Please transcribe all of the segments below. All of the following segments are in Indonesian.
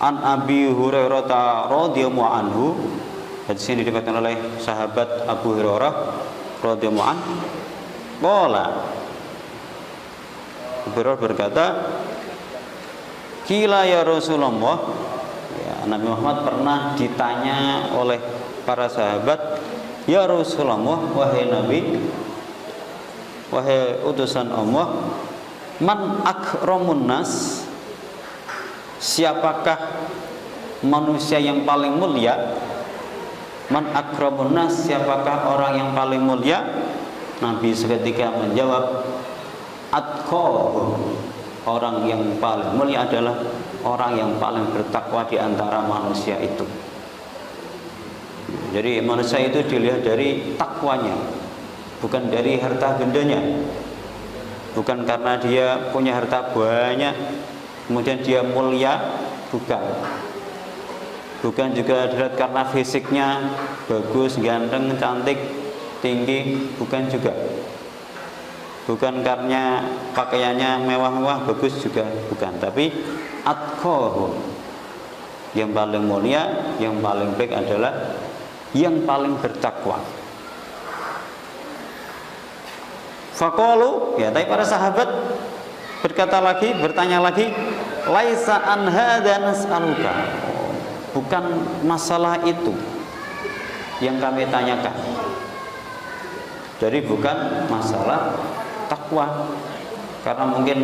An Abi Hurairah radhiyallahu anhu. Hadis ini diriwayatkan oleh sahabat Abu Hurairah radhiyallahu anhu. Qala, Abu Hurairah berkata, "Qila ya Rasulullah." Ya, Nabi Muhammad pernah ditanya oleh para sahabat, "Ya Rasulullah, wahai Nabi, wahai utusan Allah, man akramun nas?" Siapakah manusia yang paling mulia? Man akramun nas, siapakah orang yang paling mulia? Nabi seketika menjawab, atqahum, orang yang paling mulia adalah orang yang paling bertakwa di antara manusia itu. Jadi manusia itu dilihat dari takwanya, bukan dari harta bendanya. Bukan karena dia punya harta banyak kemudian dia mulia, bukan. Bukan juga dilihat karena fisiknya bagus, ganteng, cantik, tinggi, bukan juga. Bukan karena pakaiannya mewah-mewah, bagus juga, bukan. Tapi atqahum, yang paling mulia, yang paling baik adalah yang paling bertakwa. Faqalu, ya, tapi para sahabat berkata lagi, bertanya lagi, laisa an hadza nas'aluka. Bukan masalah itu yang kami tanyakan. Jadi bukan masalah takwa. Karena mungkin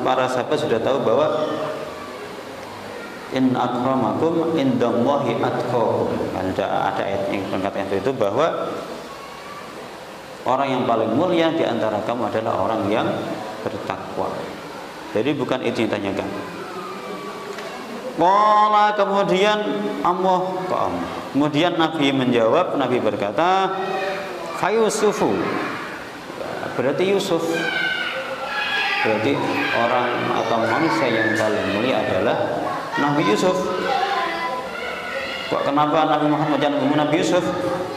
para sahabat sudah tahu bahwa in akramakum indallahi atqakum. Ada ayat yang berkata itu bahwa orang yang paling mulia di antara kamu adalah orang yang bertakwa. Jadi bukan itu yang ditanyakan. Qala, kemudian kemudian Nabi menjawab, Nabi berkata, Yusufu, berarti Yusuf, berarti orang atau manusia yang paling mulia adalah Nabi Yusuf. Kok kenapa Nabi Muhammad jangan ngomong Nabi Yusuf?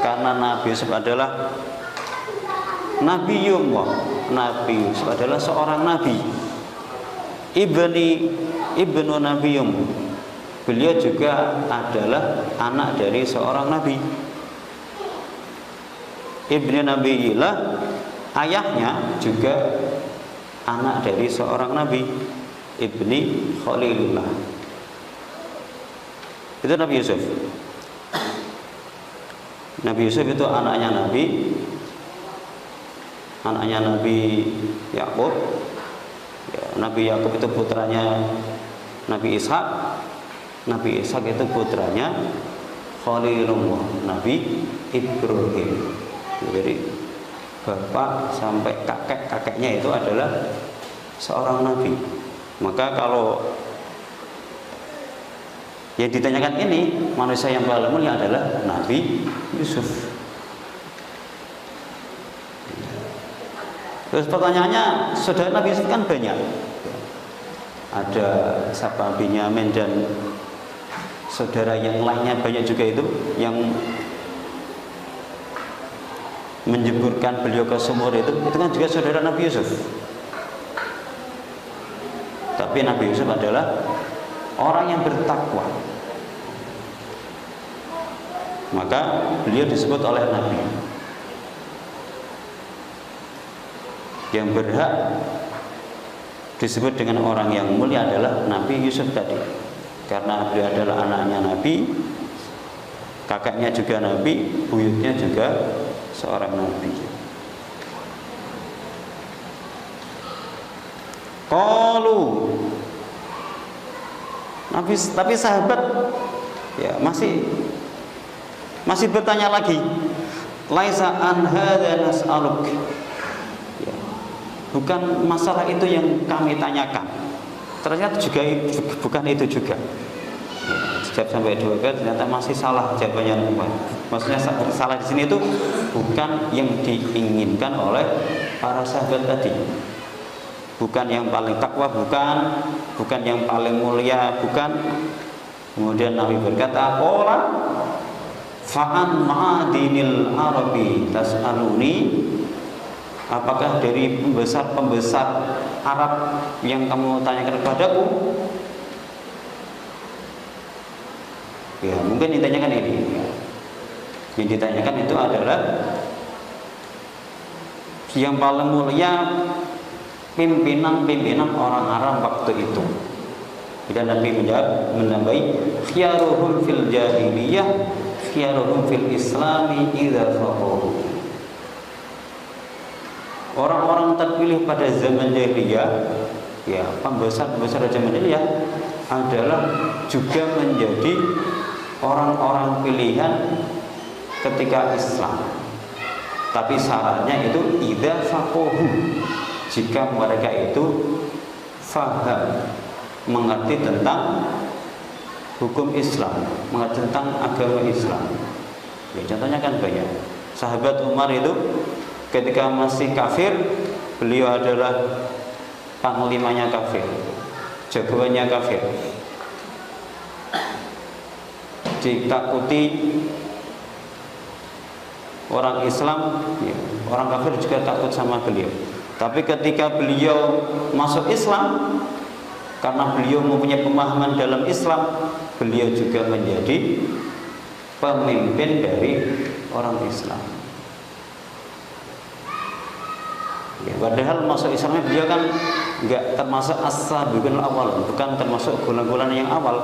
Karena Nabi Yusuf adalah Nabiullah. Nabi Yusuf adalah seorang nabi, ibnu Nabiyum. Beliau juga adalah anak dari seorang nabi. Ibnu Nabiyillah, ayahnya juga anak dari seorang nabi, Ibni Khalilullah. Itu Nabi Yusuf. Nabi Yusuf itu anaknya Nabi Yakub. Ya, Nabi Yakub itu putranya Nabi Ishak. Nabi Ishak itu putranya Khalilullah, Nabi Ibrahim. Jadi bapak sampai kakeknya itu adalah seorang nabi. Maka kalau yang ditanyakan ini, manusia yang paling mulia adalah Nabi Yusuf. Terus pertanyaannya, saudara Nabi Yusuf kan banyak. Ada siapa, Binyamin dan saudara yang lainnya banyak juga itu yang menjeburkan beliau ke sumur itu kan juga saudara Nabi Yusuf. Tapi Nabi Yusuf adalah orang yang bertakwa. Maka beliau disebut oleh Nabi. Yang berhak disebut dengan orang yang mulia adalah Nabi Yusuf tadi, karena beliau adalah anaknya Nabi, kakaknya juga Nabi, buyutnya juga seorang Nabi. Qalu, Nabi, tapi sahabat ya masih bertanya lagi, laisa an hadza nas'aluk. Bukan masalah itu yang kami tanyakan. Ternyata juga bukan itu juga. Jawab sampai 2 kali ternyata masih salah jawabannya. Maksudnya salah di sini itu bukan yang diinginkan oleh para sahabat tadi. Bukan yang paling takwa, bukan yang paling mulia, bukan. Kemudian Nabi berkata, "Qala fa'an ma'adinil arabi tas'aluni." Apakah dari pembesar Arab yang kamu tanyakan kepadaku? Ya, mungkin intinya kan ini. Yang ditanyakan itu adalah yang paling mulia pimpinan orang Arab waktu itu. Dan Nabi menambahi khiyaruhum fil jahiliyah khiyaruhum fil islami idza faqahu. Orang-orang terpilih pada zaman jahiliyah, ya pembesar-pembesar zaman jahiliyah adalah juga menjadi orang-orang pilihan ketika Islam. Tapi syaratnya itu idza faqahu, jika mereka itu faham, mengerti tentang hukum Islam, mengerti tentang agama Islam. Ya, contohnya kan banyak. Sahabat Umar itu ketika masih kafir, beliau adalah panglimanya kafir, jagoannya kafir, ditakuti orang Islam, ya, orang kafir juga takut sama beliau. Tapi ketika beliau masuk Islam, karena beliau mempunyai pemahaman dalam Islam, beliau juga menjadi pemimpin dari orang Islam. Ya, padahal masuk Islamnya beliau kan enggak termasuk as-sabiqun awal, bukan termasuk golongan yang awal.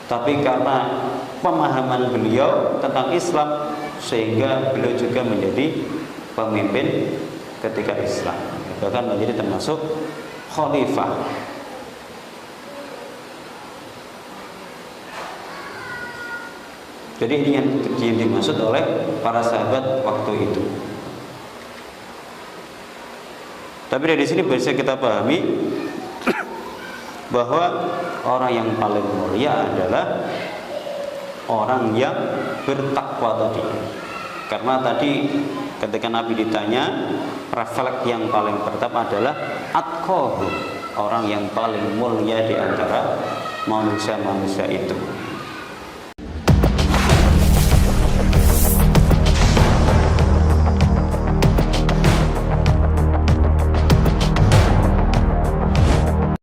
Tapi karena pemahaman beliau tentang Islam, sehingga beliau juga menjadi pemimpin ketika Islam, bahkan menjadi termasuk khalifah. Jadi ini yang dimaksud oleh para sahabat waktu itu. Tapi dari sini bisa kita pahami bahwa orang yang paling mulia adalah orang yang bertakwa tadi. Karena tadi ketika Nabi ditanya, refleks yang paling pertama adalah atqahu, orang yang paling mulia di antara manusia-manusia itu.